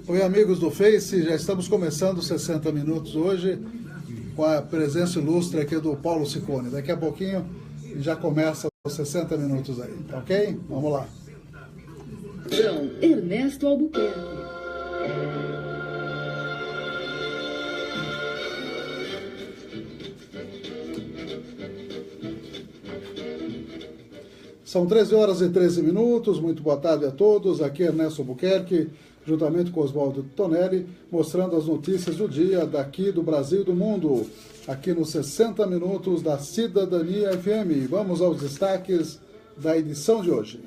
Oi, amigos do Face, já estamos começando 60 minutos hoje com a presença ilustre aqui do Paulo Ciccone. Daqui a pouquinho já começa os 60 minutos aí, tá ok? Vamos lá. Ernesto Albuquerque. São 13 horas e 13 minutos, muito boa tarde a todos. Aqui é Ernesto Albuquerque, juntamente com Oswaldo Tonelli, mostrando as notícias do dia daqui do Brasil e do mundo, aqui nos 60 minutos da Cidadania FM. Vamos aos destaques da edição de hoje.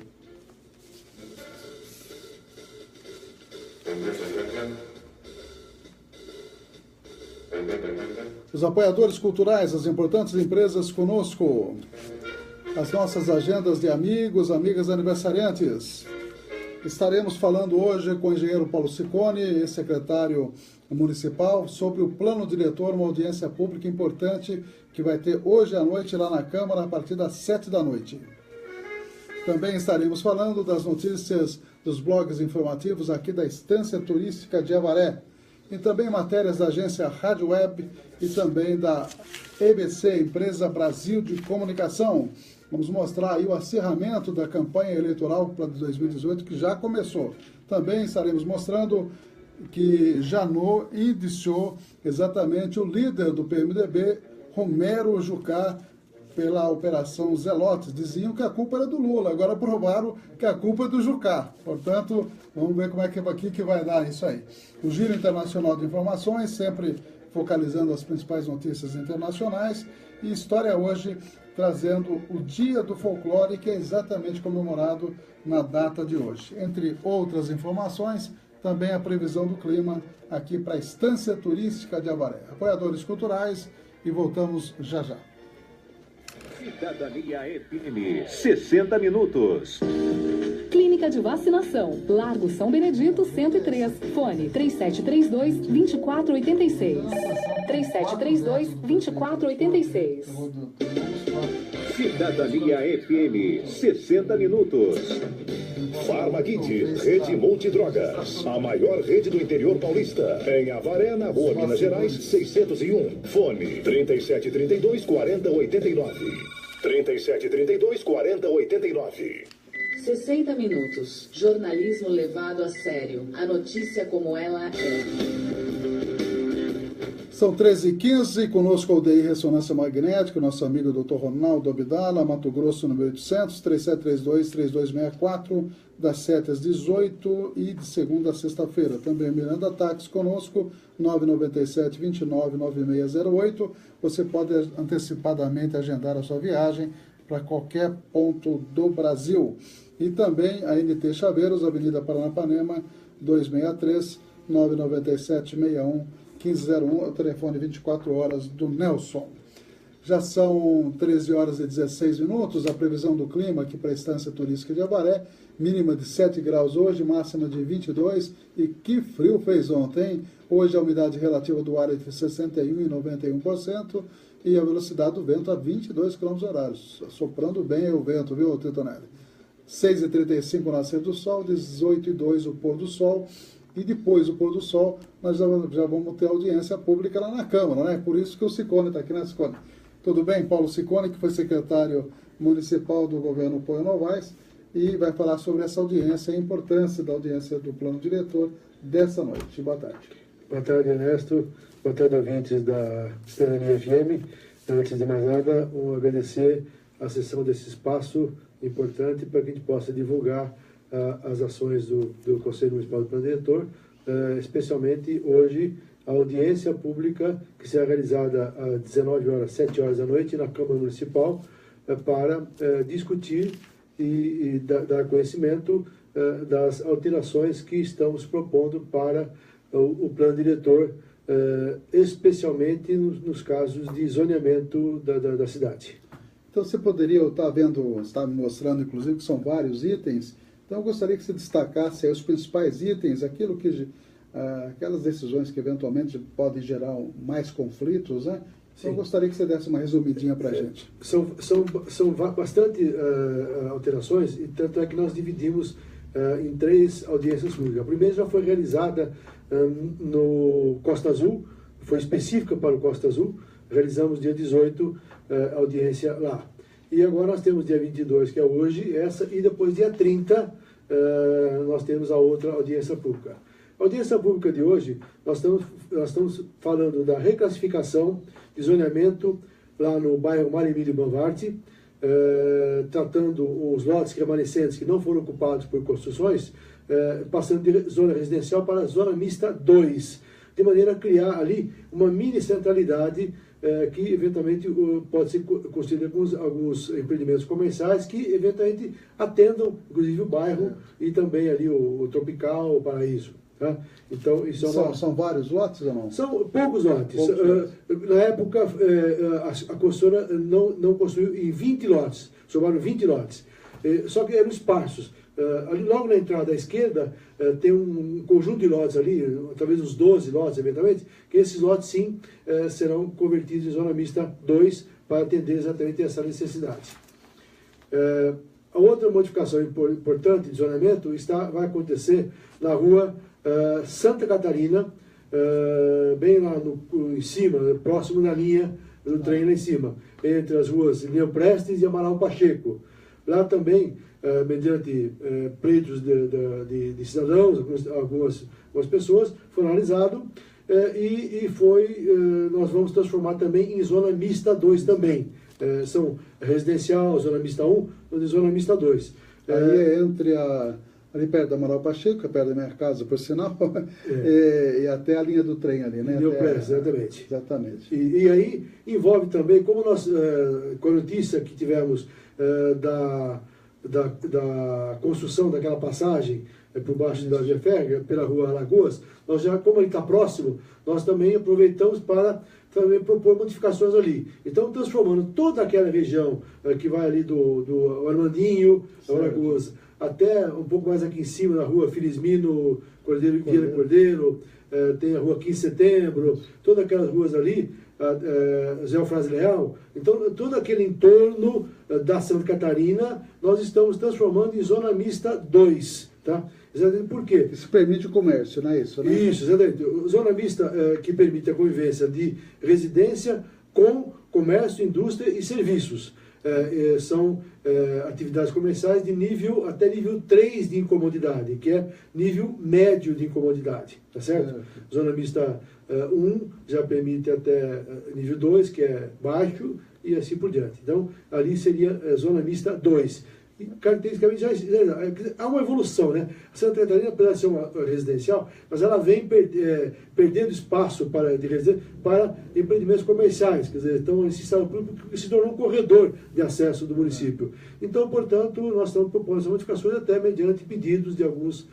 Os apoiadores culturais, as importantes empresas conosco. As nossas agendas de amigos, amigas aniversariantes. Estaremos falando hoje com o engenheiro Paulo Ciccone, secretário municipal, sobre o plano diretor, uma audiência pública importante que vai ter hoje à noite lá na Câmara, a partir das 7 da noite. Também estaremos falando das notícias dos blogs informativos aqui da Estância Turística de Avaré. E também matérias da agência Rádio Web e também da EBC, Empresa Brasil de Comunicação. Vamos mostrar aí o acirramento da campanha eleitoral para 2018, que já começou. Também estaremos mostrando que Janot indiciou exatamente o líder do PMDB, Romero Jucá, pela Operação Zelotes. Diziam que a culpa era do Lula, agora provaram que a culpa é do Jucá. Portanto, vamos ver como é que vai dar isso aí. O Giro Internacional de Informações, sempre focalizando as principais notícias internacionais. E História Hoje, trazendo o Dia do Folclore, que é exatamente comemorado na data de hoje. Entre outras informações, também a previsão do clima aqui para a Estância Turística de Avaré. Apoiadores culturais e voltamos já já. Cidadania FM, 60 minutos. Clínica de Vacinação, Largo São Benedito, 103. Fone 3732-2486. 3732-2486. Cidadania FM, 60 minutos. Farmakit, Rede Multidrogas, a maior rede do interior paulista. Em Avaré, na Rua Minas Gerais, 601. Fone 3732-4089. 3732-4089. 60 minutos. Jornalismo levado a sério. A notícia como ela é. São 13h15, conosco a UDI Ressonância Magnética, nosso amigo Dr. Ronaldo Abdala, Mato Grosso, número 800, 3732-3264, das 7 às 18 e de segunda a sexta-feira. Também Miranda Táxi conosco, 997-299608. Você pode antecipadamente agendar a sua viagem para qualquer ponto do Brasil. E também a NT Chaveiros, Avenida Paranapanema, 263, 997-61 1501, o telefone 24 horas do Nelson. Já são 13 horas e 16 minutos, a previsão do clima aqui para a Estância Turística de Avaré, mínima de 7 graus hoje, máxima de 22, e que frio fez ontem, hein? Hoje a umidade relativa do ar é de 61% e 91%, e a velocidade do vento a 22 km/h, soprando bem o vento, viu, Titonelli? 6h35 o nascer do sol, 18h02 o pôr do sol, e depois do pôr do sol, nós já vamos ter audiência pública lá na Câmara, né? Por isso que o Ciccone está aqui, né, Ciccone? Tudo bem? Paulo Ciccone, que foi secretário municipal do governo Poio Novaes, e vai falar sobre essa audiência, a importância da audiência do plano diretor dessa noite. Boa tarde. Boa tarde, Ernesto. Boa tarde, ouvintes da Cidadania FM. Antes de mais nada, agradecer a sessão desse espaço importante para que a gente possa divulgar as ações do Conselho Municipal do Plano Diretor, especialmente hoje a audiência pública que será realizada às 19 horas, 7 horas da noite, na Câmara Municipal, para discutir e dar conhecimento das alterações que estamos propondo para o Plano Diretor, especialmente nos casos de zoneamento da cidade. Então você poderia, eu estava me mostrando inclusive que são vários itens, então eu gostaria que você destacasse aí os principais itens, aquilo que, aquelas decisões que eventualmente podem gerar mais conflitos, né? Então eu gostaria que você desse uma resumidinha para a gente. São bastante alterações, e tanto é que nós dividimos em 3 audiências públicas. A primeira já foi realizada no Costa Azul, foi específica para o Costa Azul, realizamos dia 18 audiência lá. E agora nós temos dia 22, que é hoje, essa, e depois dia 30 nós temos a outra audiência pública. A audiência pública de hoje, nós estamos falando da reclassificação de zoneamento lá no bairro Marimilho Banvarte, tratando os lotes remanescentes que não foram ocupados por construções, passando de zona residencial para zona mista 2, de maneira a criar ali uma mini centralidade que eventualmente pode ser construída com alguns empreendimentos comerciais que eventualmente atendam, inclusive, o bairro e também ali o Tropical, o Paraíso. Tá? Então, isso são vários lotes ou não? São poucos lotes. Na época, a construtora não construiu em 20 lotes, sobraram 20 lotes. Só que eram esparsos. Ali logo na entrada à esquerda tem um conjunto de lotes ali, talvez uns 12 lotes eventualmente, que esses lotes sim serão convertidos em zona mista 2 para atender exatamente essa necessidade. A outra modificação importante de zoneamento vai acontecer na rua Santa Catarina, bem lá em cima, próximo da linha do trem lá em cima, entre as ruas Leão Prestes e Amaral Pacheco. Lá também, mediante pleitos de cidadãos, algumas pessoas, foi analisado e nós vamos transformar também em zona mista 2 também. São residencial, zona mista 1, zona mista 2. Aí é entre ali perto da Amaral Pacheco, perto da minha casa, por sinal, e até a linha do trem ali, né? Exatamente. Exatamente. E aí envolve também, como nós, com a notícia que tivemos da construção daquela passagem por baixo da via férrea, pela rua Alagoas, nós já, como ele está próximo, nós também aproveitamos para também propor modificações ali. Então, transformando toda aquela região que vai ali do Armandinho, Alagoas, até um pouco mais aqui em cima, na rua Felizmino, Cordeiro, tem a rua 15 de Setembro, todas aquelas ruas ali, Zé Eufrásio Leal. Então, todo aquele entorno da Santa Catarina, nós estamos transformando em zona mista 2, tá? Exatamente por quê? Isso permite o comércio, não é isso? Né? Isso, exatamente. Zona mista que permite a convivência de residência com comércio, indústria e serviços. São atividades comerciais de até nível 3 de incomodidade, que é nível médio de incomodidade, tá certo? Zona mista 1 já permite até nível 2, que é baixo, e assim por diante. Então, ali seria zona mista 2. E, caracteristicamente, já há uma evolução, né? A Santa Catarina, apesar de ser uma residencial, mas ela vem perdendo espaço de residência para empreendimentos comerciais, quer dizer, então esse estado público se tornou um corredor de acesso do município. Então, portanto, nós estamos propondo essas modificações até mediante pedidos de alguns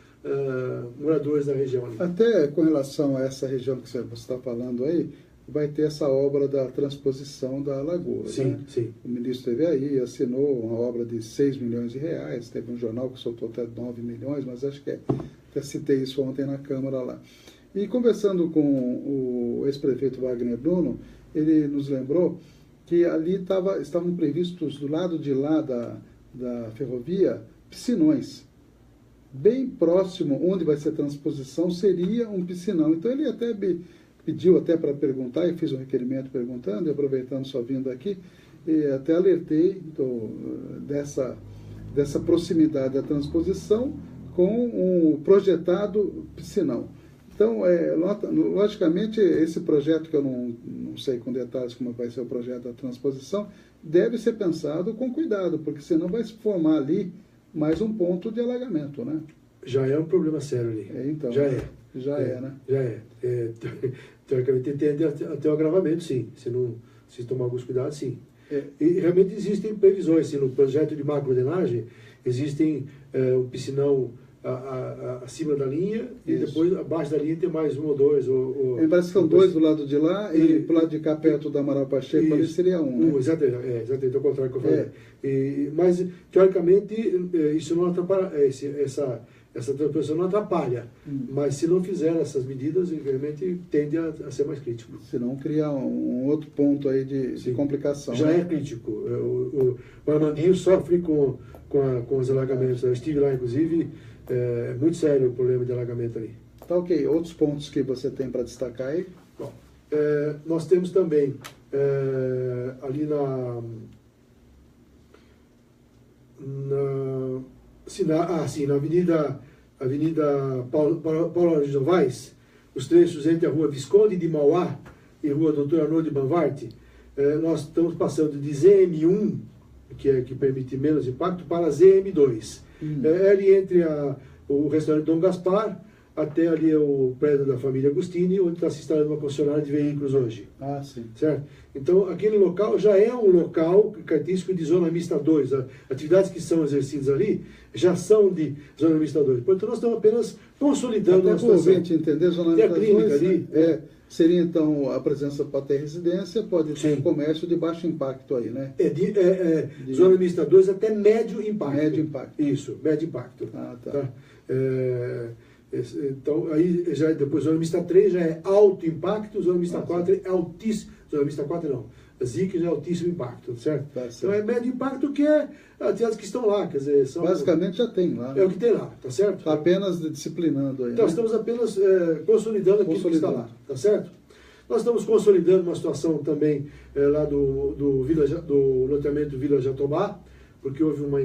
moradores da região ali. Até com relação a essa região que você está falando aí, vai ter essa obra da transposição da Alagoas. Sim, né? sim. O ministro esteve aí, assinou uma obra de 6 milhões de reais, teve um jornal que soltou até 9 milhões, mas acho que até citei isso ontem na Câmara lá. E conversando com o ex-prefeito Wagner Bruno, ele nos lembrou que ali estavam previstos do lado de lá da ferrovia piscinões. Bem próximo, onde vai ser a transposição, seria um piscinão. Então ele até pediu até para perguntar, e fiz um requerimento perguntando, e aproveitando sua vinda aqui, e até alertei dessa proximidade da transposição com um projetado piscinão. Então, logicamente, esse projeto, que eu não sei com detalhes como vai ser o projeto da transposição, deve ser pensado com cuidado, porque senão vai se formar ali mais um ponto de alagamento, né? Já é um problema sério ali. Então, já é. Já é, né? Já é. Teoricamente, tende até o agravamento, sim. Se tomar alguns cuidados, sim. E realmente existem previsões, assim, no projeto de macrodenagem, existem um piscinão acima da linha, e depois abaixo da linha tem mais um ou dois. Parece que são dois do lado de lá, e pro lado de cá, perto da Amaral Pacheco, ali seria um. Né? Exatamente, ao contrário do que eu falei. Mas, teoricamente, isso não atrapalha, essa transposição não atrapalha, mas se não fizer essas medidas, realmente tende a ser mais crítico. Se não criar um outro ponto aí de complicação. Já é crítico. O Armandinho sofre com os alagamentos. Eu estive lá, inclusive, É muito sério o problema de alagamento ali. Tá ok. Outros pontos que você tem para destacar aí? Bom, nós temos também ali na Avenida Paulo de Novaes, os trechos entre a Rua Visconde de Mauá e a Rua Doutor Arnaud de Banvart, nós estamos passando de ZM1, que permite menos impacto, para ZM2. É ali entre o restaurante Dom Gaspar até ali o prédio da família Agostini, onde está se instalando uma concessionária de veículos hoje. Ah, sim. Certo? Então, aquele local já é um local característico de zona mista 2. Atividades que são exercidas ali já são de zona mista 2. Portanto, nós estamos apenas consolidando a situação. Para o ouvinte entender, zona Tem a mista clínica 2, ali. né? Seria, então, a presença para ter residência, pode ter Sim. comércio de baixo impacto aí, né? Zona mista 2 até médio impacto. Médio impacto. Isso, médio impacto. Ah, tá. Tá? Então, aí, depois, zona mista 3 já é alto impacto, zona mista 4 é altíssimo. Zona mista 4 não. A ZIC já é altíssimo impacto, certo? Tá certo. Então, é médio impacto que é atividades que estão lá, quer dizer, são... Basicamente já tem lá. É o que tem lá, tá certo? Está apenas disciplinando aí. Então, né? estamos apenas consolidando aquilo que está lá, tá certo? Nós estamos consolidando uma situação também lá do loteamento Vila Jatobá, porque houve uma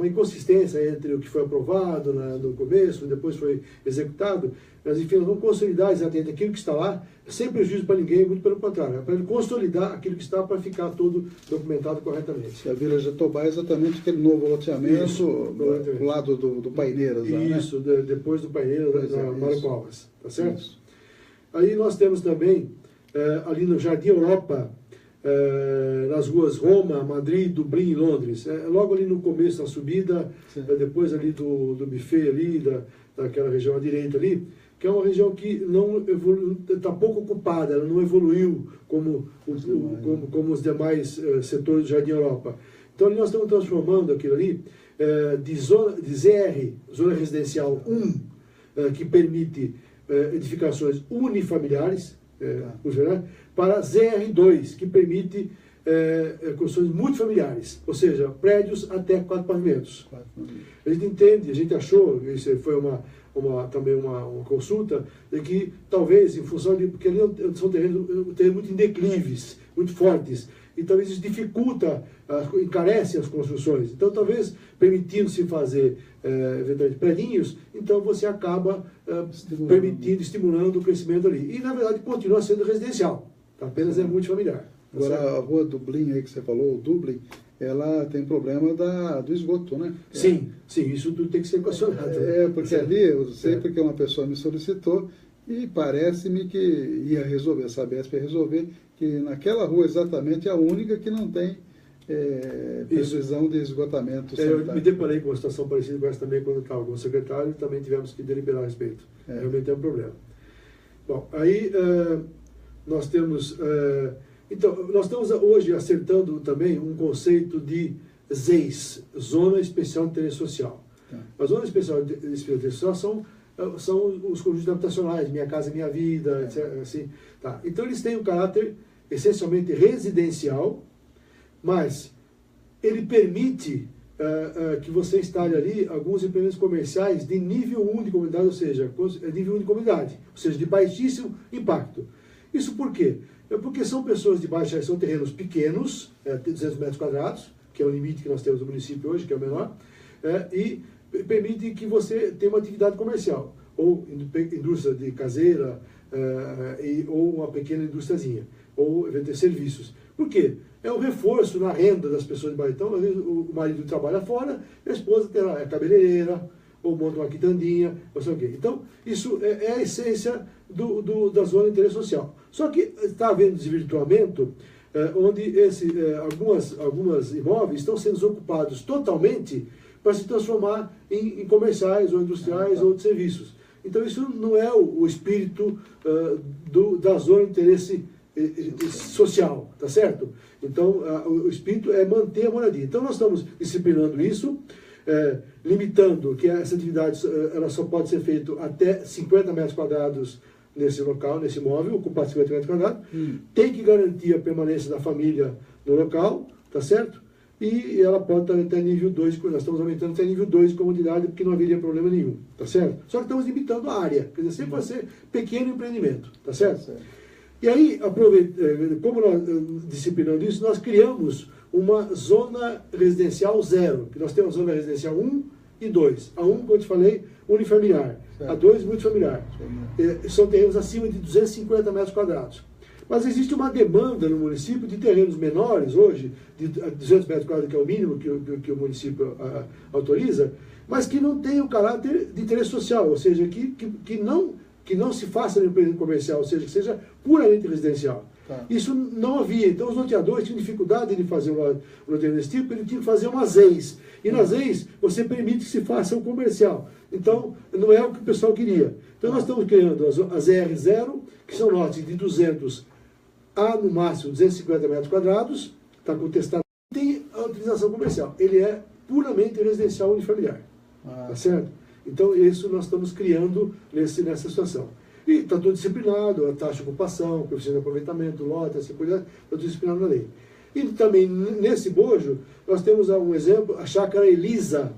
inconsistência entre o que foi aprovado no começo, depois foi executado. Mas, enfim, nós vamos consolidar exatamente aquilo que está lá, sem prejuízo para ninguém, muito pelo contrário, é para consolidar aquilo que está para ficar tudo documentado corretamente. A Vila Jatobá é exatamente aquele novo loteamento Isso, do lado do Paineiras. Lá, Isso, depois do Paineiras, na Mário Covas, tá certo? Isso. Aí nós temos também, ali no Jardim Europa, nas ruas Roma, Madrid, Dublin e Londres, logo ali no começo da subida, depois ali do buffet ali, daquela região à direita ali, que é uma região que não está pouco ocupada, ela não evoluiu como os demais setores do Jardim Europa. Então ali nós estamos transformando aquilo ali de ZR, Zona Residencial 1, que permite edificações unifamiliares, para ZR2, que permite construções multifamiliares, ou seja, prédios até 4 pavimentos. A gente entende, a gente achou, isso foi também uma consulta, de que talvez, em função de, porque ali são terrenos muito em declives, muito fortes, e talvez isso dificulta, encarece as construções. Então, talvez, permitindo-se fazer, eventualmente, predinhos, então você acaba estimulando o crescimento ali. E, na verdade, continua sendo residencial, tá? Apenas é multifamiliar. Tá Agora, certo? a rua Dublin aí que você falou, o Dublin, ela tem problema do esgoto, né? Sim, isso tudo tem que ser equacionado. Porque ali, eu sei porque uma pessoa me solicitou, e parece-me que ia resolver, a Sabesp ia resolver, que naquela rua exatamente é a única que não tem previsão de esgotamento sanitário. Eu me deparei com uma situação parecida com essa também quando estava como secretário, e também tivemos que deliberar a respeito. Realmente é um problema. Bom, aí nós temos... então, nós estamos hoje acertando também um conceito de ZEIS, Zona Especial de Interesse Social. A Zona Especial de Interesse Social são os conjuntos habitacionais, Minha Casa Minha Vida, etc. Assim, tá. Então, eles têm um caráter essencialmente residencial, mas ele permite que você instale ali alguns empreendimentos comerciais de nível 1 de comunidade, ou seja, nível 1 de comunidade, ou seja, de baixíssimo impacto. Isso por quê? Porque são pessoas de baixa, são terrenos pequenos, 200 metros quadrados, que é o limite que nós temos no município hoje, que é o menor, e permite que você tenha uma atividade comercial, ou indústria de caseira, ou uma pequena indústriazinha, ou eventualmente serviços. Por quê? É um reforço na renda das pessoas de baixo. Então, às vezes, o marido trabalha fora, a esposa é cabeleireira, ou monta uma quitandinha, ou sei o quê. Então, isso é a essência da zona de interesse social. Só que está havendo desvirtuamento, onde algumas imóveis estão sendo desocupados totalmente para se transformar em comerciais, ou industriais, ou de serviços. Então, isso não é o espírito da zona de interesse social, tá certo? Então, o espírito é manter a moradia. Então, nós estamos disciplinando isso, limitando que essa atividade ela só pode ser feita até 50 metros quadrados nesse local, nesse imóvel, ocupar 50 metros quadrados. Tem que garantir a permanência da família no local, tá certo? e ela pode estar até nível 2, nós estamos aumentando até nível 2 de comodidade, porque não haveria problema nenhum, tá certo? Só que estamos limitando a área, quer dizer, sempre vai ser pequeno empreendimento, tá certo? E aí, como nós disciplinando isso, nós criamos uma zona residencial 0, que nós temos a zona residencial 1 e 2. A 1, como eu te falei, unifamiliar. Certo. A 2, multifamiliar. São terrenos acima de 250 metros quadrados. Mas existe uma demanda no município de terrenos menores hoje, de 200 metros quadrados, que é o mínimo que o município autoriza, mas que não tem o caráter de interesse social, ou seja, que não se faça no empreendimento comercial, ou seja, que seja puramente residencial. Tá. Isso não havia. Então os loteadores tinham dificuldade de fazer um loteamento desse tipo, ele tinha que fazer umas EIs. E nas EIs você permite que se faça um comercial. Então não é o que o pessoal queria. Então nós estamos criando as ER0, que são lotes de 200 a no máximo 250 metros quadrados, está contestado, tem a utilização comercial. Ele é puramente residencial unifamiliar. Tá certo? Então isso nós estamos criando nessa situação. E está tudo disciplinado, a taxa de ocupação, o coeficiente de aproveitamento, lote, assim por diante, está tudo disciplinado na lei. E também nesse bojo, nós temos um exemplo, a chácara Elisa,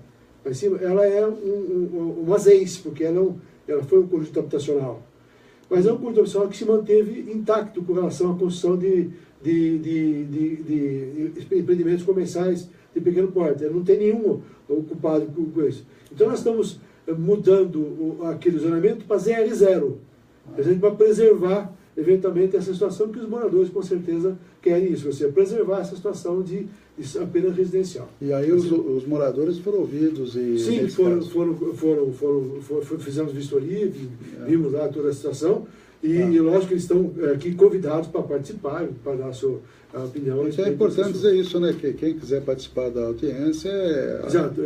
lá em cima, ela é uma ZEIS, porque ela foi um conjunto habitacional. Mas é um conjunto habitacional que se manteve intacto com relação à construção de empreendimentos comerciais de pequeno porte. Não tem nenhum ocupado com isso. Então nós estamos mudando aquele zonamento para ZR0, para preservar eventualmente essa situação, que os moradores com certeza querem isso, ou seja, preservar essa situação de apenas residencial. E aí os moradores foram ouvidos? Sim, fizemos vistoria, vimos lá toda a situação, e lógico que eles estão aqui convidados para participar, para dar a sua opinião. Então é importante dizer isso, né? Que quem quiser participar da audiência, exato,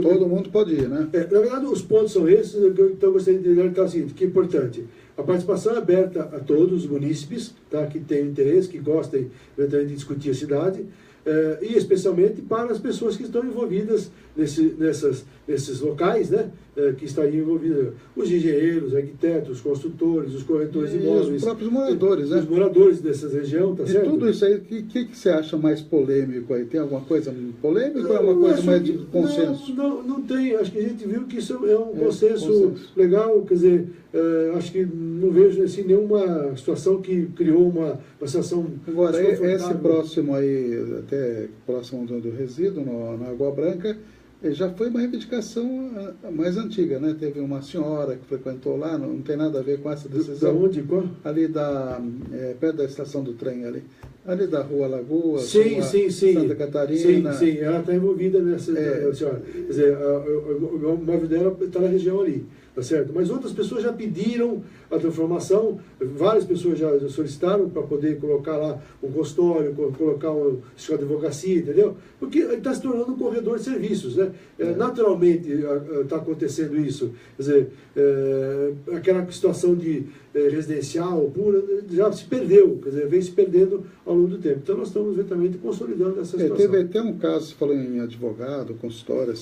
todo mundo pode ir, né? Na verdade, os pontos são esses, então eu gostaria de dizer o seguinte, que é importante. A participação é aberta a todos os munícipes, tá, que têm interesse, que gostem eventualmente de discutir a cidade, e especialmente para as pessoas que estão envolvidas nesses locais, né, que estariam envolvidos, os engenheiros, arquitetos, os construtores, os corretores de imóveis. Os próprios moradores, né? Os moradores dessas regiões, tá certo? E tudo isso aí, o que você acha mais polêmico aí? Tem alguma coisa polêmica ou é uma coisa mais de consenso? Não tem, acho que a gente viu que isso é um consenso legal, quer dizer, acho que não vejo assim, nenhuma situação que criou uma situação. Agora, esse próximo aí, até próximo do resíduo, na Água Branca, já foi uma reivindicação mais antiga, né? Teve uma senhora que frequentou lá, não tem nada a ver com essa decisão. Da onde? Qual? Ali perto da estação do trem ali da Rua Lagoa, sim. Santa Catarina. Sim, ela está envolvida nessa senhora. Quer dizer, o imóvel dela está na região ali, tá certo? Mas outras pessoas já pediram a transformação, várias pessoas já solicitaram para poder colocar lá um consultório, colocar um escritório de advocacia, entendeu? Porque está se tornando um corredor de serviços, né? Naturalmente está acontecendo isso. Quer dizer, aquela situação de residencial pura já se perdeu, quer dizer, vem se perdendo ao longo do tempo. Então nós estamos eventualmente consolidando essa situação. Teve até um caso, você falou em advogado, consultório,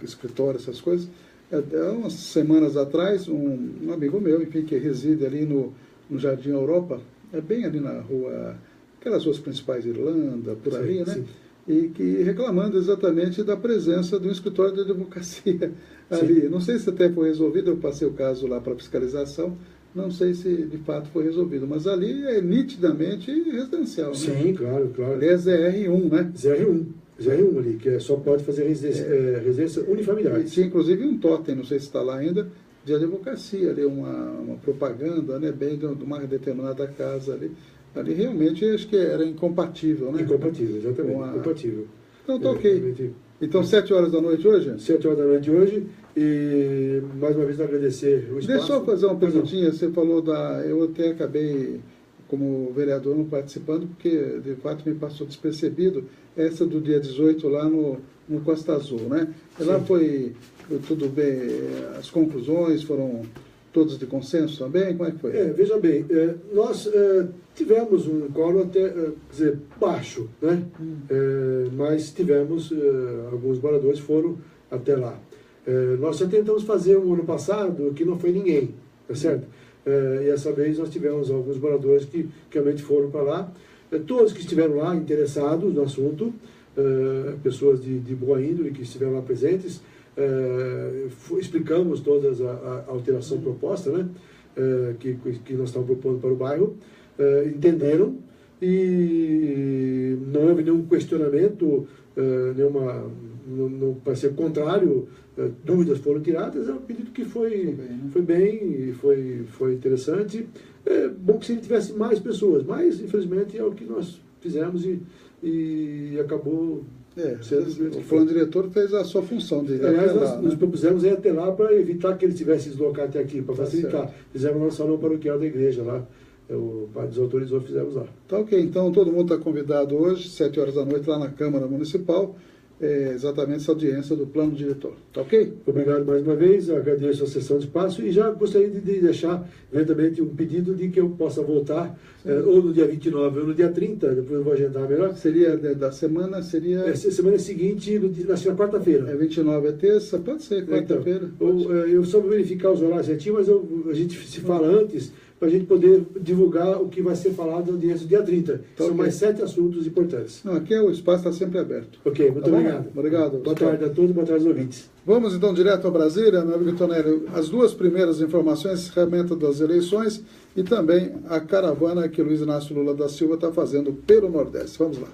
escritório, essas coisas. Até umas semanas atrás, um amigo meu, enfim, que reside ali no Jardim Europa, bem ali na rua, aquelas ruas principais de Irlanda, por ali, né? Sim. E que reclamando exatamente da presença de um escritório de advocacia ali. Sim. Não sei se até foi resolvido, eu passei o caso lá para fiscalização, não sei se de fato foi resolvido, mas ali é nitidamente residencial, né? Sim, claro. Ali é ZR1, né? ZR1 ali, que só pode fazer residência unifamiliar. Tinha inclusive um totem, não sei se está lá ainda, de advocacia ali, uma propaganda, né, bem de uma determinada casa ali. Ali realmente acho que era incompatível, né? Incompatível, exatamente, incompatível. Então tá ok. Então 7 horas da noite hoje? 7 horas da noite hoje, e mais uma vez agradecer o espaço. Deixa eu fazer uma perguntinha, você falou eu até acabei, como vereador, não participando, porque de fato me passou despercebido, essa do dia 18 lá no Costa Azul, né? Lá foi tudo bem, as conclusões foram todas de consenso também? Como é que foi? Veja bem, nós tivemos um quórum até, quer dizer, baixo, né? Mas tivemos, alguns moradores foram até lá. Nós já tentamos fazer um ano passado que não foi ninguém, tá certo? E essa vez nós tivemos alguns moradores que realmente foram para lá. Todos que estiveram lá interessados no assunto, pessoas de boa índole que estiveram lá presentes. Explicamos toda a alteração proposta, né, que nós estamos propondo para o bairro, entenderam e não houve nenhum questionamento, não parecia contrário, dúvidas foram tiradas. É um pedido que foi bem, foi interessante. É bom que se tivesse mais pessoas, mas infelizmente é o que nós fizemos e acabou. O plano diretor fez a sua função de aliás, nós propusemos ir até lá para evitar que ele tivesse deslocado até aqui, para facilitar. Fizemos no salão paroquial da igreja lá. O pai nos autorizou, fizemos lá. Tá ok, então todo mundo está convidado hoje, 7 horas da noite, lá na Câmara Municipal, exatamente essa audiência do plano diretor. Tá ok? Obrigado mais uma vez, agradeço a sessão de espaço e já gostaria de deixar eventualmente um pedido de que eu possa voltar ou no dia 29 ou no dia 30, depois eu vou agendar melhor. Seria da semana, seria... semana seguinte, na quarta-feira. 29 é terça, pode ser quarta-feira. Então, eu só vou verificar os horários certinho, mas a gente se fala antes, para a gente poder divulgar o que vai ser falado no dia 30. São mais 7 assuntos importantes. Não, aqui o espaço está sempre aberto. Ok, muito obrigado. Obrigado. Boa tarde a todos, boa tarde aos ouvintes. Vamos então direto a Brasília, meu amigo Tonelli. As duas primeiras informações, encerramento das eleições e também a caravana que Luiz Inácio Lula da Silva está fazendo pelo Nordeste. Vamos lá.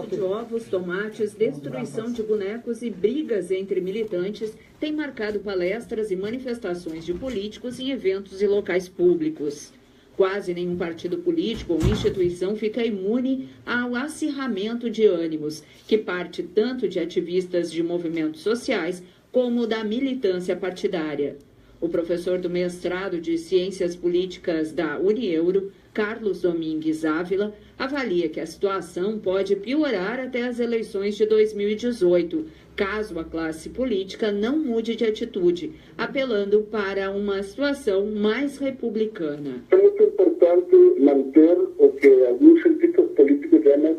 De ovos, tomates, destruição de bonecos e brigas entre militantes têm marcado palestras e manifestações de políticos em eventos e locais públicos. Quase nenhum partido político ou instituição fica imune ao acirramento de ânimos, que parte tanto de ativistas de movimentos sociais como da militância partidária. O professor do mestrado de Ciências Políticas da Unieuro, Carlos Domingues Ávila, avalia que a situação pode piorar até as eleições de 2018, caso a classe política não mude de atitude, apelando para uma situação mais republicana. É muito importante manter o que alguns cientistas políticos chamam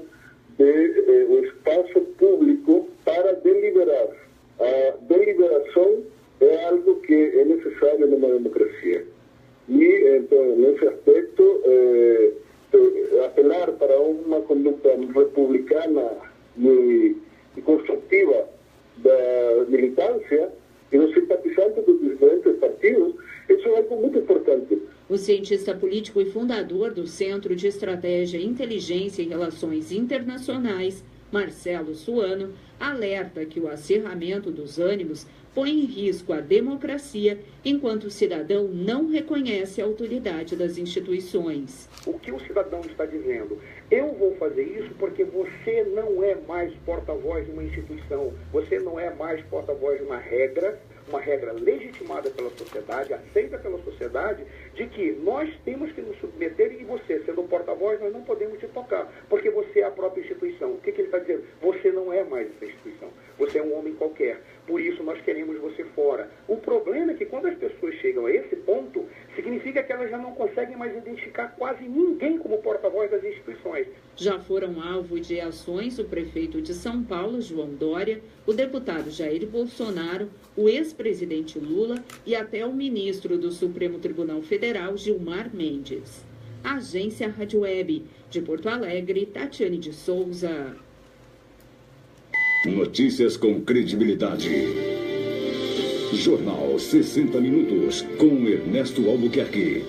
de o espaço público para deliberar. A deliberação é algo que é necessário numa democracia. E, então, nesse aspecto, apelar para uma conduta republicana e construtiva da militância e dos simpatizantes dos diferentes partidos, isso é algo muito importante. O cientista político e fundador do Centro de Estratégia, Inteligência e Relações Internacionais, Marcelo Suano, alerta que o acirramento dos ânimos põe em risco a democracia enquanto o cidadão não reconhece a autoridade das instituições. O que o cidadão está dizendo? Eu vou fazer isso porque você não é mais porta-voz de uma instituição, você não é mais porta-voz de uma regra legitimada pela sociedade, aceita pela sociedade, de que nós temos que nos submeter e você, sendo porta-voz, nós não podemos te tocar, porque você é a própria instituição. O que ele está dizendo? Você não é mais essa instituição, você é um homem qualquer, por isso nós queremos você fora. O problema é que quando as pessoas chegam a esse ponto, significa que elas já não conseguem mais identificar quase ninguém como porta-voz das instituições. Já foram alvo de ações o prefeito de São Paulo, João Dória, o deputado Jair Bolsonaro, o ex-presidente Lula e até o ministro do Supremo Tribunal Federal, Gilmar Mendes. Agência Rádio Web, de Porto Alegre, Tatiane de Souza. Notícias com credibilidade. Jornal 60 Minutos, com Ernesto Albuquerque.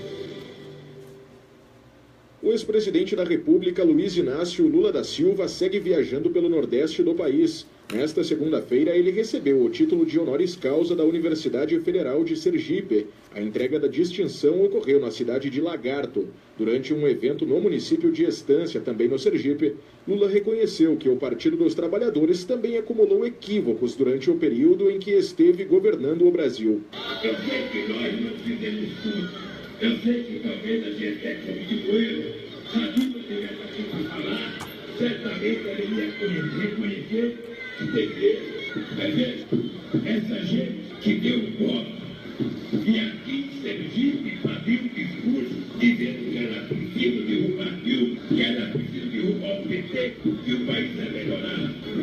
O ex-presidente da República, Luiz Inácio Lula da Silva, segue viajando pelo Nordeste do país. Nesta segunda-feira, ele recebeu o título de honoris causa da Universidade Federal de Sergipe. A entrega da distinção ocorreu na cidade de Lagarto. Durante um evento no município de Estância, também no Sergipe, Lula reconheceu que o Partido dos Trabalhadores também acumulou equívocos durante o período em que esteve governando o Brasil. Eu sei que nós não fizemos tudo. Eu sei que talvez a gente cometeu erro. Se a gente tivesse aqui para falar, certamente ele ia reconhecer que tem erro. Mas veja, essa gente que deu um golpe e aqui em Sergipe fazia um discurso dizendo que era preciso derrubar Dilma, que era preciso derrubar o PT, que o país ia melhorar.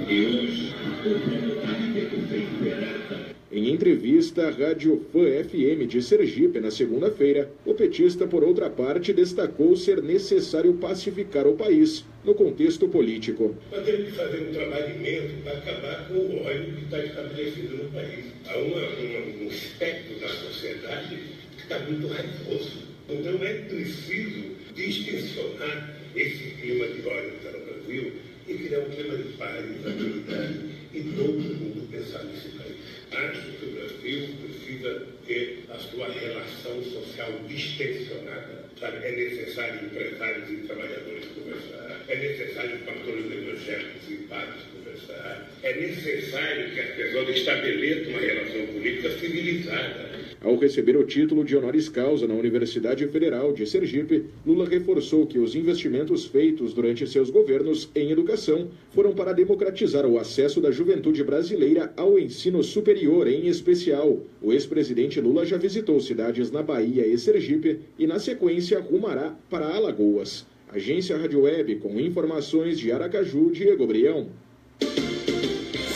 E hoje o povo está vivendo sem esperança. Em entrevista à Rádio Fã FM de Sergipe na segunda-feira, o petista, por outra parte, destacou ser necessário pacificar o país no contexto político. Nós temos que fazer um trabalho imenso para acabar com o ódio que está estabelecido no país. Há um espectro da sociedade que está muito raivoso. Então é preciso distensionar esse clima de ódio que está no Brasil e criar um clima de paz, de tranquilidade e todo mundo pensar nesse país. Acho que o Brasil precisa ter a sua relação social distensionada. Sabe? É necessário empresários e trabalhadores conversar. É necessário pastores evangélicos e padres conversar. É necessário que as pessoas estabeleçam uma relação política civilizada. Ao receber o título de honoris causa na Universidade Federal de Sergipe, Lula reforçou que os investimentos feitos durante seus governos em educação foram para democratizar o acesso da juventude brasileira ao ensino superior, em especial. O ex-presidente Lula já visitou cidades na Bahia e Sergipe e, na sequência, rumará para Alagoas. Agência Rádio Web, com informações de Aracaju, Diego Brião.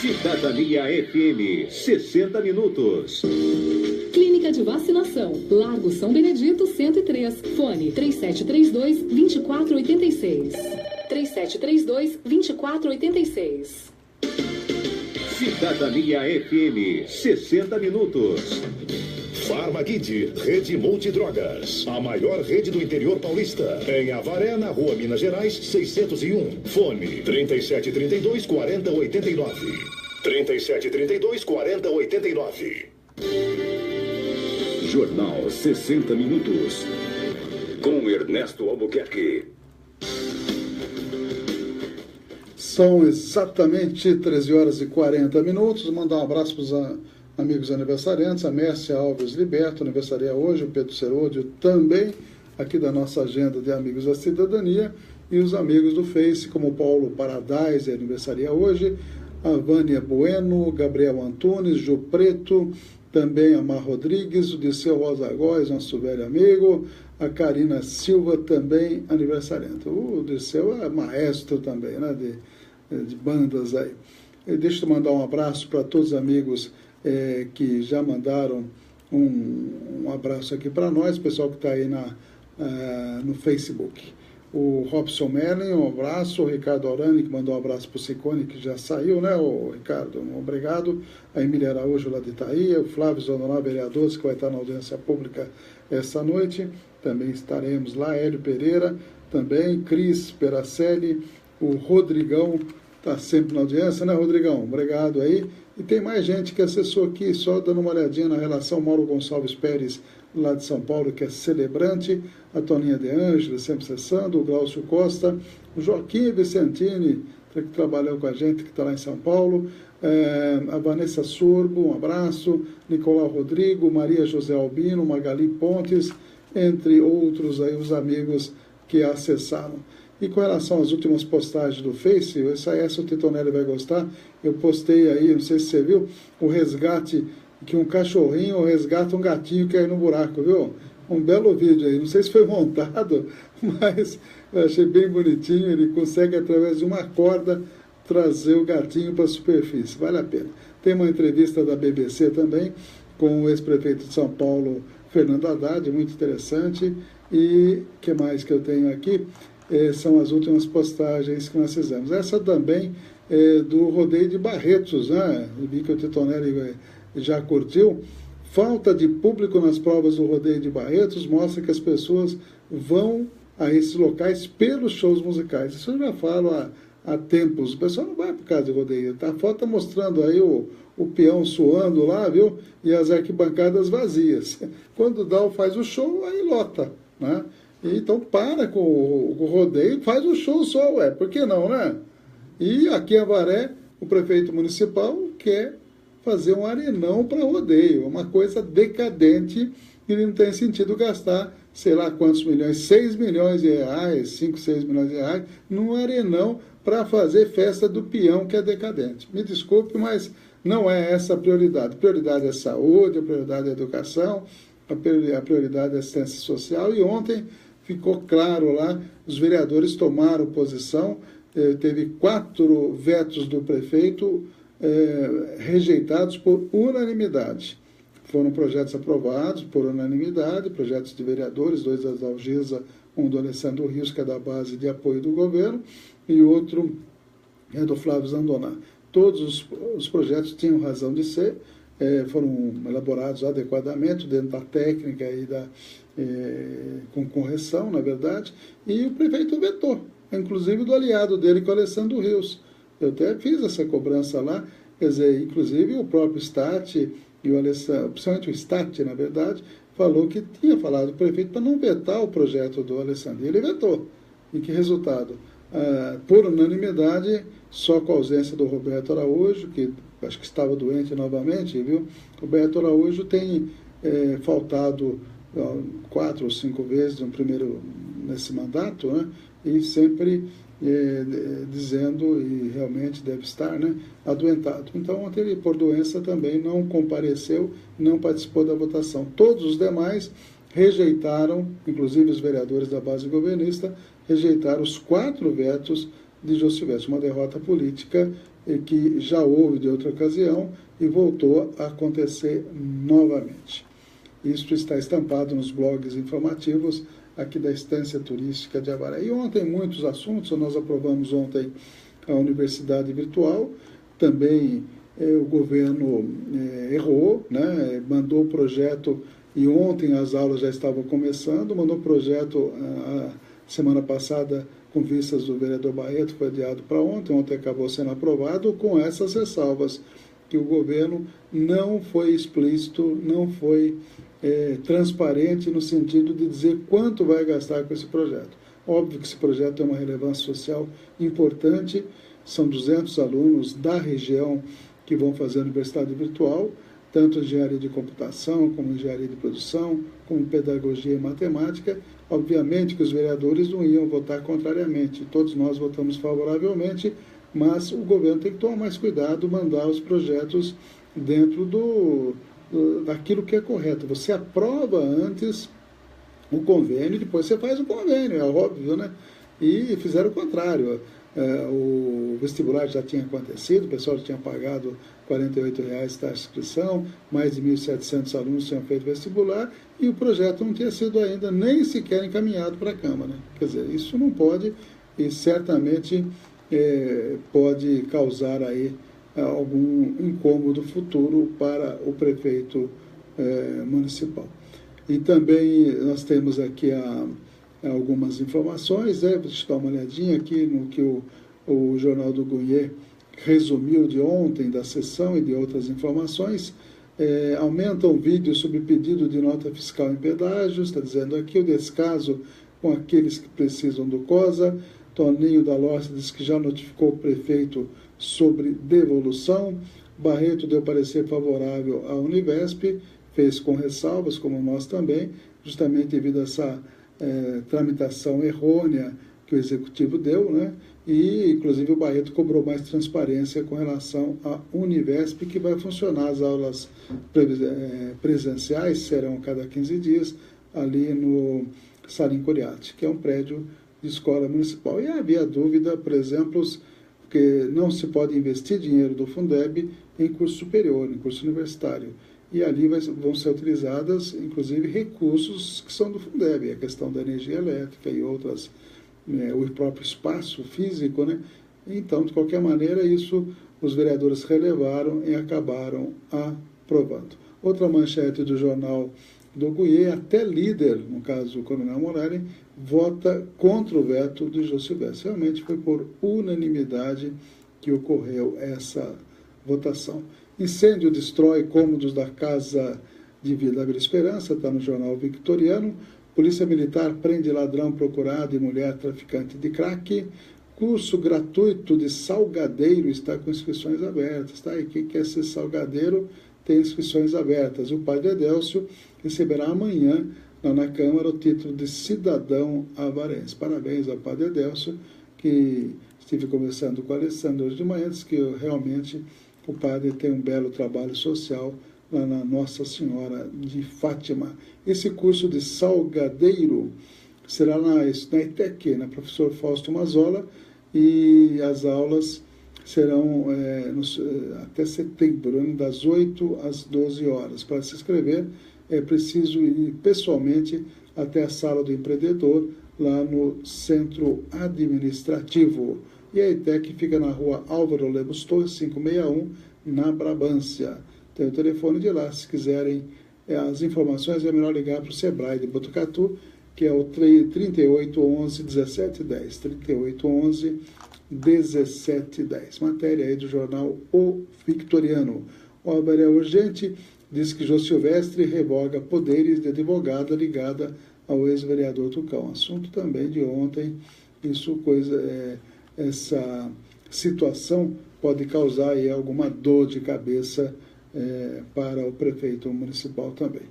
Cidadania FM, 60 minutos. Clínica de Vacinação, Largo São Benedito, 103. Fone 3732-2486. 3732-2486. Cidadania FM, 60 minutos. Farmakit, Rede Multidrogas, a maior rede do interior paulista. Em Avaré, na Rua Minas Gerais, 601. Fone 3732-4089. 3732-4089. Jornal 60 Minutos. Com Ernesto Albuquerque. São exatamente 13 horas e 40 minutos. Mandar um abraço para os amigos aniversariantes. A Mércia Alves Liberto aniversaria hoje. O Pedro Serôdio também, aqui da nossa agenda de Amigos da Cidadania. E os amigos do Face, como Paulo Paradise, aniversaria hoje. A Vânia Bueno, Gabriel Antunes, Jô Preto, também a Mar Rodrigues, o Diceu Rosa Góes, nosso velho amigo, a Karina Silva, também aniversariante. O Diceu é maestro também, né, de bandas aí. E deixa eu mandar um abraço para todos os amigos que já mandaram um abraço aqui para nós, pessoal que está aí no Facebook. O Robson Merlin, um abraço. O Ricardo Orani, que mandou um abraço para o Ciccone, que já saiu, né, o Ricardo? Obrigado. A Emília Araújo, lá de Itaí. O Flávio Zonoral, vereador, que vai estar na audiência pública essa noite. Também estaremos lá. Hélio Pereira, também. Cris Peracelli. O Rodrigão, está sempre na audiência, né, Rodrigão? Obrigado aí. E tem mais gente que acessou aqui, só dando uma olhadinha na relação Mauro Gonçalves Pérez, lá de São Paulo, que é celebrante, a Toninha De Ângela, sempre acessando, o Glaucio Costa, o Joaquim Vicentini, que trabalhou com a gente, que está lá em São Paulo, a Vanessa Sorbo, um abraço, Nicolau Rodrigo, Maria José Albino, Magali Pontes, entre outros aí, os amigos que acessaram. E com relação às últimas postagens do Face, essa o Titonelli vai gostar, eu postei aí, não sei se você viu, o resgate, que um cachorrinho resgata um gatinho que caiu no buraco, viu? Um belo vídeo aí, não sei se foi montado, mas eu achei bem bonitinho, ele consegue, através de uma corda, trazer o gatinho para a superfície, vale a pena. Tem uma entrevista da BBC também, com o ex-prefeito de São Paulo, Fernando Haddad, muito interessante, e o que mais que eu tenho aqui? São as últimas postagens que nós fizemos. Essa também é do Rodeio de Barretos, né? Eu vi que o Titonelli já curtiu. Falta de público nas provas do Rodeio de Barretos mostra que as pessoas vão a esses locais pelos shows musicais. Isso eu já falo há tempos. O pessoal não vai por causa de rodeio. A foto está mostrando aí o peão suando lá, viu? E as arquibancadas vazias. Quando o Dal faz o show, aí lota, né? Então para com o rodeio, faz o show só, por que não, né? E aqui em Avaré, o prefeito municipal quer fazer um arenão para rodeio, uma coisa decadente, e ele não tem sentido gastar, sei lá quantos milhões, 6 milhões de reais, 5, 6 milhões de reais, num arenão para fazer festa do peão, que é decadente. Me desculpe, mas não é essa a prioridade. A prioridade é saúde, a prioridade é educação, a prioridade é assistência social, e ontem ficou claro lá, os vereadores tomaram posição, teve 4 vetos do prefeito, rejeitados por unanimidade. Foram projetos aprovados por unanimidade, projetos de vereadores, 2 da Algisa, um do Alessandro Rios, que é da base de apoio do governo, e outro é do Flávio Zandoná. Todos os projetos tinham razão de ser, foram elaborados adequadamente, dentro da técnica e com correção, na verdade, e o prefeito vetou, inclusive do aliado dele, com o Alessandro Rios. Eu até fiz essa cobrança lá, quer dizer, inclusive o próprio Statti e o Alessandro, principalmente o Statti, na verdade, falou que tinha falado o prefeito para não vetar o projeto do Alessandro. E ele vetou. E que resultado? Por unanimidade, só com a ausência do Roberto Araújo, que acho que estava doente novamente, viu? Roberto Araújo tem faltado 4 ou 5 vezes nesse mandato, né? E sempre dizendo, e realmente deve estar, né, adoentado. Então, ontem ele, por doença, também não compareceu, não participou da votação. Todos os demais rejeitaram, inclusive os vereadores da base governista, rejeitaram os 4 vetos de Jô Silvestre, uma derrota política que já houve de outra ocasião e voltou a acontecer novamente. Isso está estampado nos blogs informativos aqui da Estância Turística de Avaré. E ontem muitos assuntos, nós aprovamos ontem a Universidade Virtual, também o governo errou, né, mandou o projeto, e ontem as aulas já estavam começando, mandou o projeto semana passada com vistas do vereador Barreto, foi adiado para ontem acabou sendo aprovado com essas ressalvas, que o governo não foi explícito, não foi transparente no sentido de dizer quanto vai gastar com esse projeto. Óbvio que esse projeto tem uma relevância social importante, são 200 alunos da região que vão fazer a Universidade Virtual, tanto engenharia de computação, como engenharia de produção, como pedagogia e matemática. Obviamente que os vereadores não iam votar contrariamente, todos nós votamos favoravelmente, mas o governo tem que tomar mais cuidado, mandar os projetos dentro daquilo que é correto. Você aprova antes o convênio, depois você faz o convênio, é óbvio, né? E fizeram o contrário. O vestibular já tinha acontecido, o pessoal já tinha pagado R$ 48,00 da inscrição, mais de 1.700 alunos tinham feito vestibular, e o projeto não tinha sido ainda nem sequer encaminhado para a Câmara. Quer dizer, isso não pode, e certamente pode causar aí algum incômodo futuro para o prefeito municipal. E também nós temos aqui algumas informações, deixa eu dar uma olhadinha aqui no que o Jornal do Goiê resumiu de ontem, da sessão, e de outras informações. Aumentam vídeos sobre pedido de nota fiscal em pedágios, está dizendo aqui o descaso com aqueles que precisam do COSA. Toninho da Lorce diz que já notificou o prefeito sobre devolução. Barreto deu parecer favorável à Univesp, fez com ressalvas, como nós também, justamente devido a essa tramitação errônea que o Executivo deu, né? E, inclusive, o Barreto cobrou mais transparência com relação à Univesp, que vai funcionar. As aulas presenciais serão a cada 15 dias, ali no Salim Curiati, que é um prédio de escola municipal. E havia dúvida, por exemplo, que não se pode investir dinheiro do Fundeb em curso superior, em curso universitário. E ali vão ser utilizadas, inclusive, recursos que são do Fundeb, a questão da energia elétrica e outras, o próprio espaço físico, né? Então, de qualquer maneira, isso os vereadores relevaram e acabaram aprovando. Outra manchete do Jornal do Goiê, até líder, no caso o Coronel Morari, vota contra o veto de Jô Silvestre. Realmente foi por unanimidade que ocorreu essa votação. Incêndio destrói cômodos da Casa de Vila Esperança, está no Jornal Victoriano. Polícia Militar prende ladrão procurado e mulher traficante de crack. Curso gratuito de salgadeiro está com inscrições abertas. Tá? E quem quer ser salgadeiro tem inscrições abertas. O padre Edélcio receberá amanhã na Câmara o título de cidadão avarense. Parabéns ao padre Edélcio, que estive conversando com o Alessandro hoje de manhã, disse que realmente o padre tem um belo trabalho social lá na Nossa Senhora de Fátima. Esse curso de salgadeiro será na ITEC, na professor Fausto Mazzola, e as aulas serão até setembro, das 8 às 12 horas. Para se inscrever, é preciso ir pessoalmente até a Sala do Empreendedor, lá no Centro Administrativo. E a ETEC fica na rua Álvaro Lemos Torres, 561, na Brabância. Tem o telefone de lá, se quiserem as informações, é melhor ligar para o Sebrae de Botucatu, que é o 3811-1710, 3811-1710. Matéria aí do jornal O Victoriano. Obra é urgente, diz que Jô Silvestre revoga poderes de advogada ligada ao ex-vereador Tucão. Assunto também de ontem, essa situação pode causar aí alguma dor de cabeça para o prefeito municipal também.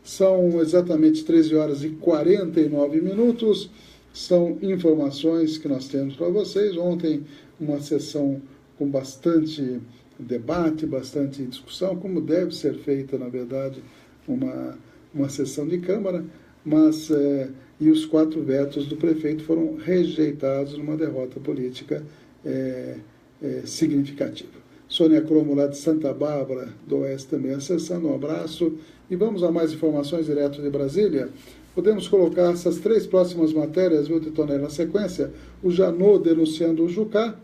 São exatamente 13 horas e 49 minutos, são informações que nós temos para vocês. Ontem, uma sessão com bastante debate, bastante discussão, como deve ser feita, na verdade, uma sessão de Câmara, mas e os 4 vetos do prefeito foram rejeitados numa derrota política significativa. Sônia Cromo, lá de Santa Bárbara do Oeste, também acessando. Um abraço. E vamos a mais informações direto de Brasília. Podemos colocar essas 3 próximas matérias, viu, Titonel, na sequência. O Janot denunciando o Jucá.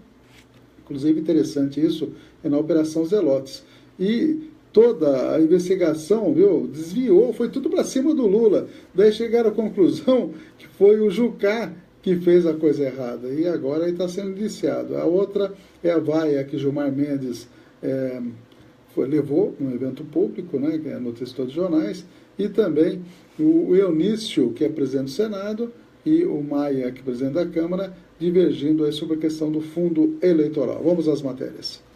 Inclusive, interessante isso, é na Operação Zelotes. E toda a investigação, viu, desviou, foi tudo para cima do Lula. Daí chegaram à conclusão que foi o Jucá que fez a coisa errada. E agora ele está sendo indiciado. A outra é a vaia que Gilmar Mendes levou num evento público, né, que é notícia de todos os jornais, e também o Eunício, que é presidente do Senado, e o Maia, que é presidente da Câmara, divergindo aí sobre a questão do fundo eleitoral. Vamos às matérias.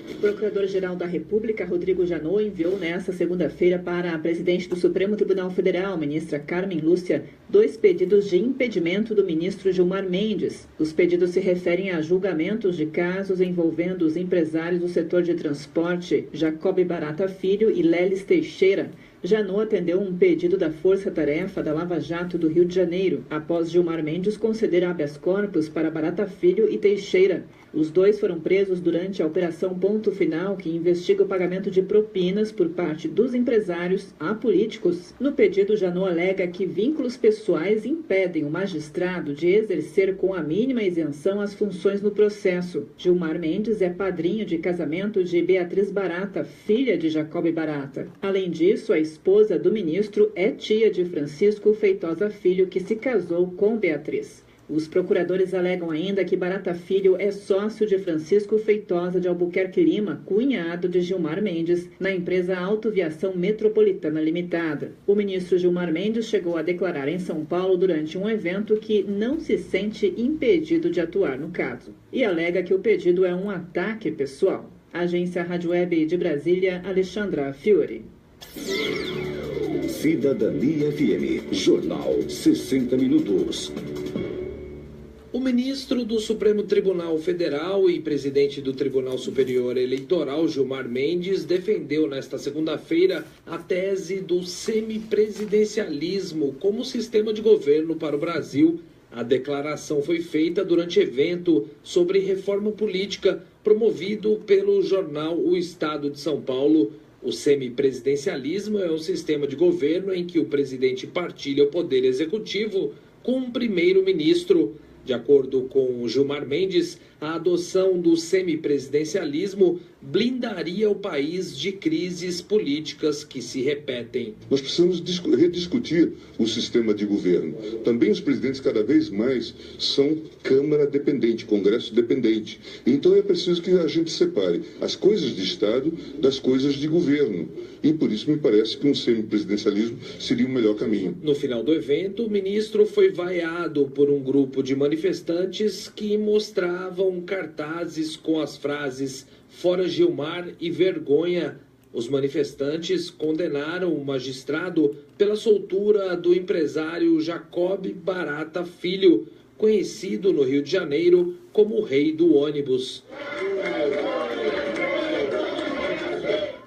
O Procurador-Geral da República, Rodrigo Janot, enviou nesta segunda-feira para a presidente do Supremo Tribunal Federal, ministra Carmen Lúcia, 2 pedidos de impedimento do ministro Gilmar Mendes. Os pedidos se referem a julgamentos de casos envolvendo os empresários do setor de transporte Jacob Barata Filho e Lelis Teixeira. Janot atendeu um pedido da Força Tarefa da Lava Jato do Rio de Janeiro, após Gilmar Mendes conceder habeas corpus para Barata Filho e Teixeira. Os 2 foram presos durante a Operação Ponto Final, que investiga o pagamento de propinas por parte dos empresários a políticos. No pedido, Janot alega que vínculos pessoais impedem o magistrado de exercer com a mínima isenção as funções no processo. Gilmar Mendes é padrinho de casamento de Beatriz Barata, filha de Jacob Barata. Além disso, a esposa do ministro é tia de Francisco Feitosa Filho, que se casou com Beatriz. Os procuradores alegam ainda que Barata Filho é sócio de Francisco Feitosa de Albuquerque Lima, cunhado de Gilmar Mendes, na empresa Autoviação Metropolitana Limitada. O ministro Gilmar Mendes chegou a declarar em São Paulo durante um evento que não se sente impedido de atuar no caso e alega que o pedido é um ataque pessoal. Agência Rádio Web de Brasília, Alexandra Fiore. Cidadania FM, Jornal 60 Minutos. O ministro do Supremo Tribunal Federal e presidente do Tribunal Superior Eleitoral, Gilmar Mendes, defendeu nesta segunda-feira a tese do semipresidencialismo como sistema de governo para o Brasil. A declaração foi feita durante evento sobre reforma política promovido pelo jornal O Estado de São Paulo. O semipresidencialismo é um sistema de governo em que o presidente partilha o poder executivo com um primeiro-ministro. De acordo com Gilmar Mendes, a adoção do semipresidencialismo blindaria o país de crises políticas que se repetem. Nós precisamos rediscutir o sistema de governo. Também os presidentes cada vez mais são Câmara dependente, Congresso dependente. Então é preciso que a gente separe as coisas de Estado das coisas de governo. E por isso me parece que um semipresidencialismo seria o melhor caminho. No final do evento, o ministro foi vaiado por um grupo de manifestantes que mostravam cartazes com as frases "Fora Gilmar" e "Vergonha". Os manifestantes condenaram o magistrado pela soltura do empresário Jacob Barata Filho, conhecido no Rio de Janeiro como o Rei do Ônibus.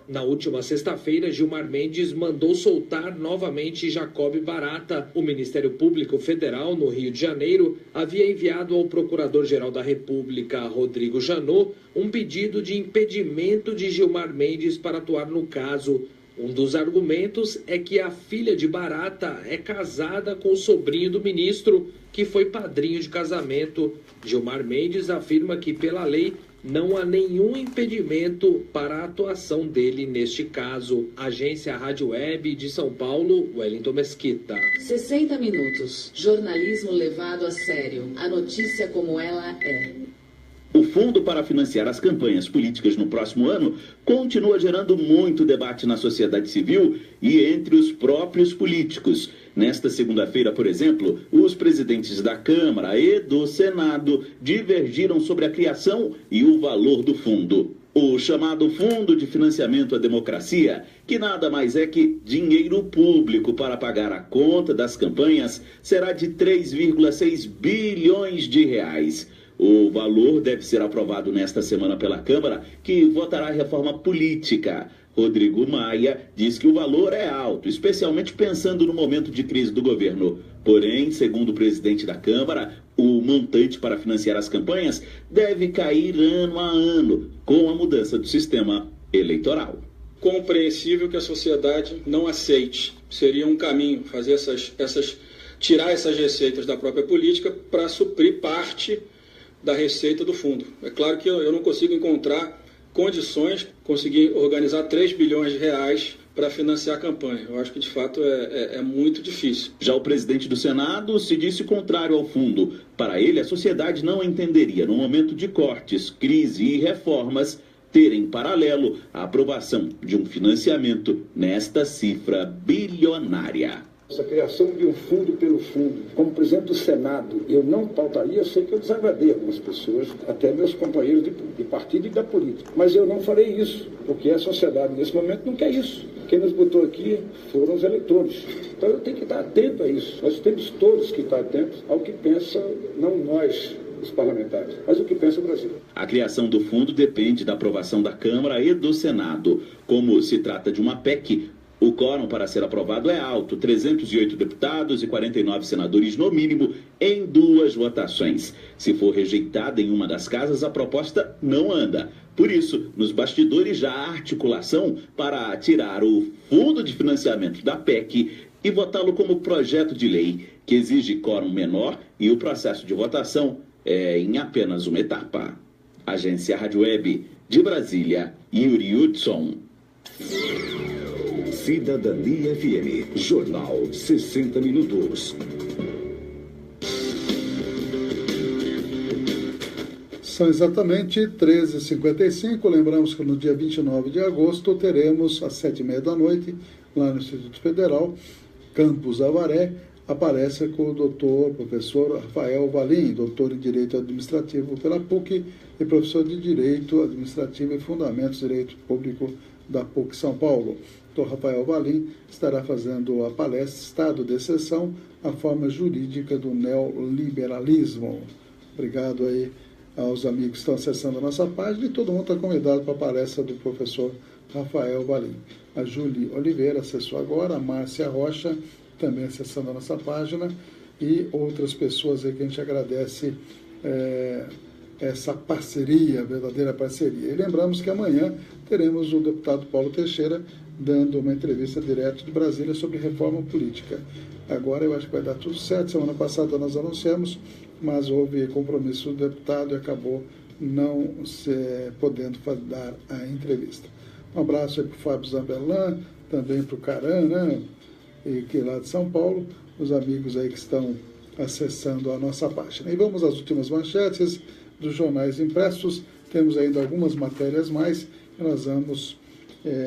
Na última sexta-feira, Gilmar Mendes mandou soltar novamente Jacob Barata. O Ministério Público Federal, no Rio de Janeiro, havia enviado ao Procurador-Geral da República, Rodrigo Janot, um pedido de impedimento de Gilmar Mendes para atuar no caso. Um dos argumentos é que a filha de Barata é casada com o sobrinho do ministro, que foi padrinho de casamento. Gilmar Mendes afirma que, pela lei, não há nenhum impedimento para a atuação dele neste caso. Agência Rádio Web de São Paulo, Wellington Mesquita. 60 minutos. Jornalismo levado a sério. A notícia como ela é. O fundo para financiar as campanhas políticas no próximo ano continua gerando muito debate na sociedade civil e entre os próprios políticos. Nesta segunda-feira, por exemplo, os presidentes da Câmara e do Senado divergiram sobre a criação e o valor do fundo. O chamado Fundo de Financiamento à Democracia, que nada mais é que dinheiro público para pagar a conta das campanhas, será de 3,6 bilhões de reais. O valor deve ser aprovado nesta semana pela Câmara, que votará a reforma política. Rodrigo Maia diz que o valor é alto, especialmente pensando no momento de crise do governo. Porém, segundo o presidente da Câmara, o montante para financiar as campanhas deve cair ano a ano, com a mudança do sistema eleitoral. Compreensível que a sociedade não aceite. Seria um caminho fazer tirar essas receitas da própria política para suprir parte da receita do fundo. É claro que eu não consigo encontrar condições, conseguir organizar 3 bilhões de reais para financiar a campanha. Eu acho que, de fato, é muito difícil. Já o presidente do Senado se disse contrário ao fundo. Para ele, a sociedade não entenderia, no momento de cortes, crise e reformas, ter em paralelo a aprovação de um financiamento nesta cifra bilionária. Essa criação de um fundo pelo fundo, como presidente do Senado, eu não pautaria, sei que eu desagradei algumas pessoas, até meus companheiros de partido e da política. Mas eu não farei isso, porque a sociedade nesse momento não quer isso. Quem nos botou aqui foram os eleitores. Então eu tenho que estar atento a isso. Nós temos todos que estar atentos ao que pensa, não nós, os parlamentares, mas o que pensa o Brasil. A criação do fundo depende da aprovação da Câmara e do Senado. Como se trata de uma PEC, o quórum para ser aprovado é alto, 308 deputados e 49 senadores no mínimo, em 2 votações. Se for rejeitada em uma das casas, a proposta não anda. Por isso, nos bastidores já há articulação para tirar o fundo de financiamento da PEC e votá-lo como projeto de lei, que exige quórum menor e o processo de votação é em apenas uma etapa. Agência Rádio Web de Brasília, Yuri Hudson. Cidadania FM, Jornal 60 Minutos. São exatamente 13h55. Lembramos que no dia 29 de agosto teremos, às 7h30 da noite, lá no Instituto Federal, Campus Avaré, aparece com o professor Rafael Valim, doutor em Direito Administrativo pela PUC e professor de Direito Administrativo e Fundamentos do Direito Público da PUC São Paulo. Dr. Rafael Valim estará fazendo a palestra Estado de Exceção, a forma jurídica do neoliberalismo. Obrigado aí aos amigos que estão acessando a nossa página e todo mundo está convidado para a palestra do professor Rafael Valim. A Júlia Oliveira acessou agora, a Márcia Rocha também acessando a nossa página e outras pessoas aí que a gente agradece essa parceria, verdadeira parceria. E lembramos que amanhã teremos o deputado Paulo Teixeira dando uma entrevista direto de Brasília sobre reforma política. Agora eu acho que vai dar tudo certo. Semana passada nós anunciamos, mas houve compromisso do deputado e acabou não podendo dar a entrevista. Um abraço aí para o Fábio Zambellan, também para o Caran, né? E que lá de São Paulo, os amigos aí que estão acessando a nossa página. E vamos às últimas manchetes dos jornais impressos. Temos ainda algumas matérias mais que nós vamos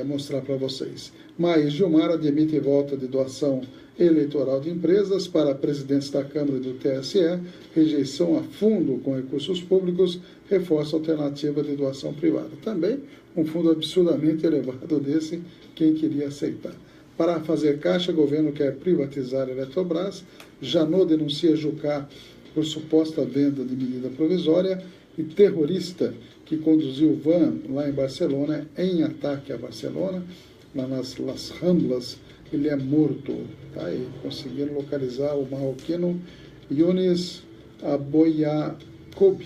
mostrar para vocês. Mas Gilmar admite volta de doação eleitoral de empresas para presidentes da Câmara e do TSE, rejeição a fundo com recursos públicos, reforça a alternativa de doação privada. Também um fundo absurdamente elevado desse, quem queria aceitar. Para fazer caixa, o governo quer privatizar a Eletrobras, Janot denuncia Jucá por suposta venda de medida provisória e terrorista que conduziu van lá em Barcelona em ataque a Barcelona, lá nas Las Ramblas. Ele é morto. Tá aí, conseguiram localizar o marroquino Younes Aboyacoub,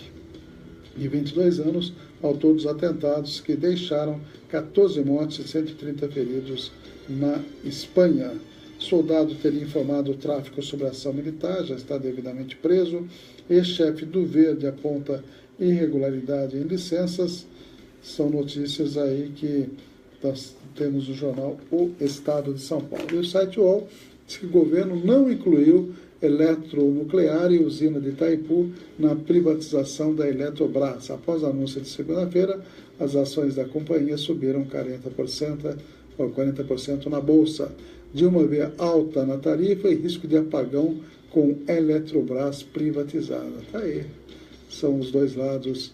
de 22 anos, autor dos atentados que deixaram 14 mortes e 130 feridos na Espanha. Soldado teria informado o tráfico sobre a ação militar, já está devidamente preso. Ex-chefe do Verde aponta irregularidade em licenças. São notícias aí que nós temos no jornal O Estado de São Paulo. E o site UOL diz que o governo não incluiu Eletronuclear e usina de Itaipu na privatização da Eletrobras. Após o anúncio de segunda-feira, as ações da companhia subiram 40% na Bolsa. Dilma vê alta na tarifa e risco de apagão com Eletrobras privatizada. Está aí. São os dois lados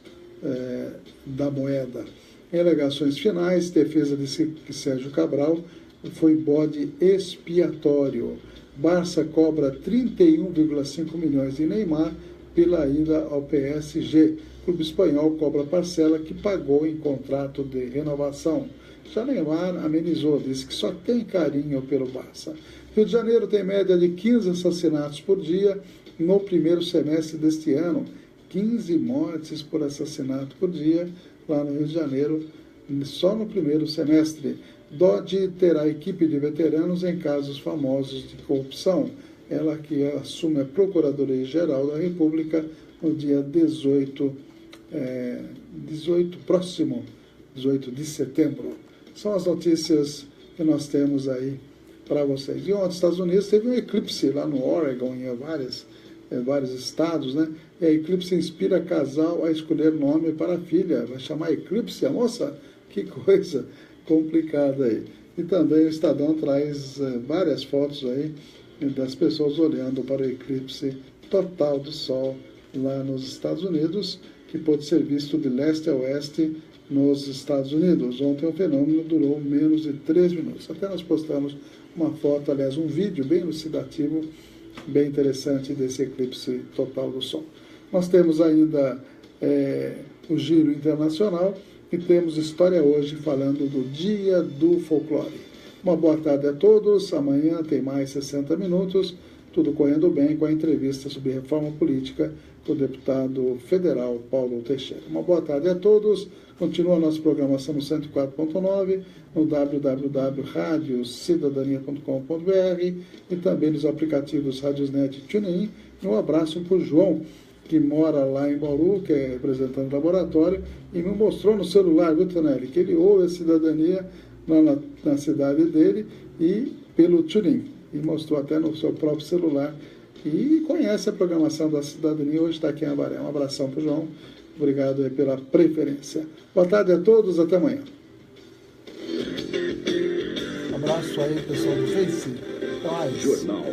da moeda. Em alegações finais, defesa disse que Sérgio Cabral foi bode expiatório. Barça cobra 31,5 milhões de Neymar pela ida ao PSG. O clube espanhol cobra parcela que pagou em contrato de renovação. Já Neymar amenizou, disse que só tem carinho pelo Barça. Rio de Janeiro tem média de 15 assassinatos por dia no primeiro semestre deste ano. 15 mortes por assassinato por dia lá no Rio de Janeiro, só no primeiro semestre. Dodge terá equipe de veteranos em casos famosos de corrupção. Ela que assume a Procuradoria-Geral da República no dia 18 de setembro. São as notícias que nós temos aí para vocês. E ontem, nos Estados Unidos, teve um eclipse lá no Oregon, em vários estados, né? E a eclipse inspira casal a escolher nome para a filha. Vai chamar Eclipse a moça? Que coisa complicada aí. E também o Estadão traz várias fotos aí das pessoas olhando para o eclipse total do Sol lá nos Estados Unidos, que pode ser visto de leste a oeste nos Estados Unidos. Ontem o fenômeno durou menos de 3 minutos. Até nós postamos uma foto, aliás, um vídeo bem elucidativo, bem interessante desse eclipse total do Sol. Nós temos ainda o Giro Internacional e temos História Hoje falando do Dia do Folclore. Uma boa tarde a todos. Amanhã tem mais 60 minutos, tudo correndo bem com a entrevista sobre reforma política do deputado federal Paulo Teixeira. Uma boa tarde a todos. Continua a nossa programação no 104.9, no www.radiocidadania.com.br e também nos aplicativos Radiosnet e TuneIn. Um abraço para o João, que mora lá em Bauru, que é representante do laboratório, e me mostrou no celular, viu, Tonelli, que ele ouve a cidadania lá na cidade dele e pelo TuneIn. E mostrou até no seu próprio celular. E conhece a programação da cidadania. Hoje está aqui em Avaré. Um abração para o João. Obrigado aí pela preferência. Boa tarde a todos. Até amanhã. Um abraço aí, pessoal do Face. Jornal.